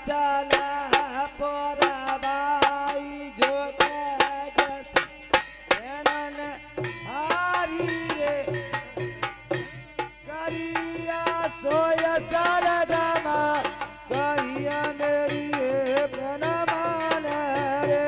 चला पोराबाई जो हारी रे करिया सोया सरगमा कहिया मेरी प्रणमान रे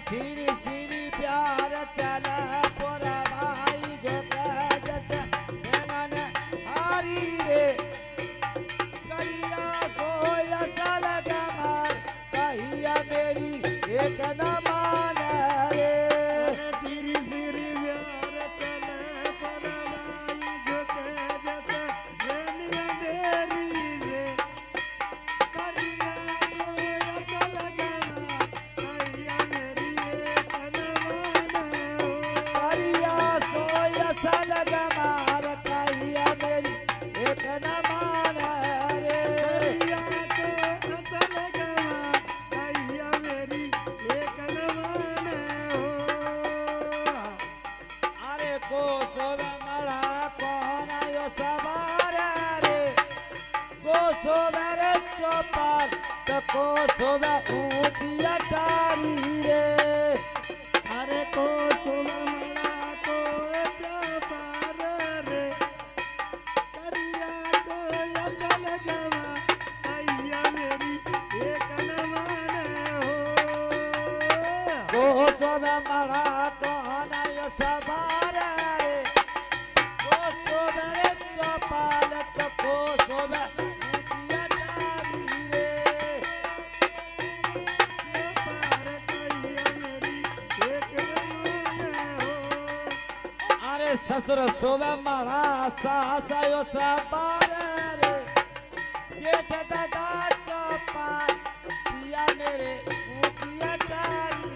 सीरी सीरी प्यार चला पोरा भाई जो जस मन हारी रे कहिया सोया चल गमार कहिया मेरी एक न मान रे सीरी सीरी प्यार चला पोरा भाई जो जस मेरी रे कहिया सोया चल गमार कहिया लगमार कहिया मेरी एक न मान रे कहिया मेरी एक न मान हो अरे को सोवे मड़ा कौन आयो सवार रे को सोवे रे चौपाल तो को सोवे ऊंची अटारी रे अरे को सोवे मरा कौन आयो सवार रे को सोवे रे चौपाल तो को सोवे ऊंची अटारी रे पार कहिया मेरी एक न हो अरे ससुर सोवे मरा सास आयो सवार रे जेठ दादा चौपाल पिया मेरे ऊंची अटारी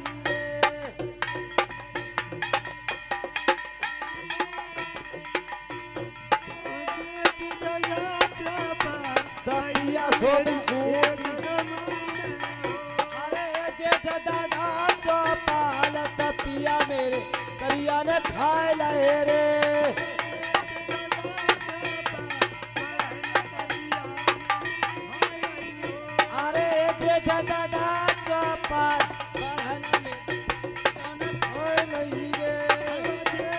अरे जेठ दादा चौपाल तपिया मेरे करिया ने खाए लहे रे अरे जेठ दादा चौपाल बहन में खाए लही रे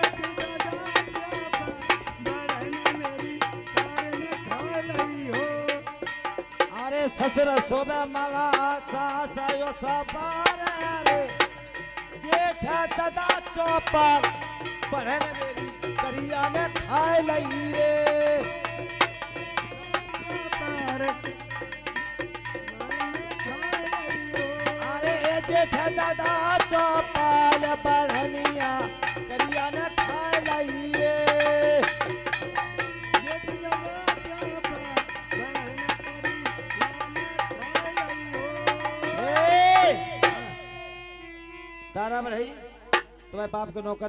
अरे ससुर सोबे मला सास आयो सवार रे जेठ दादा चौपाल बहन मेरी करिया ने खाए लई रे अरे जेठ दादा चौपाल बहनिया करिया ने खाए लई रे तारा भाई तुम्हारे बाप को नौकर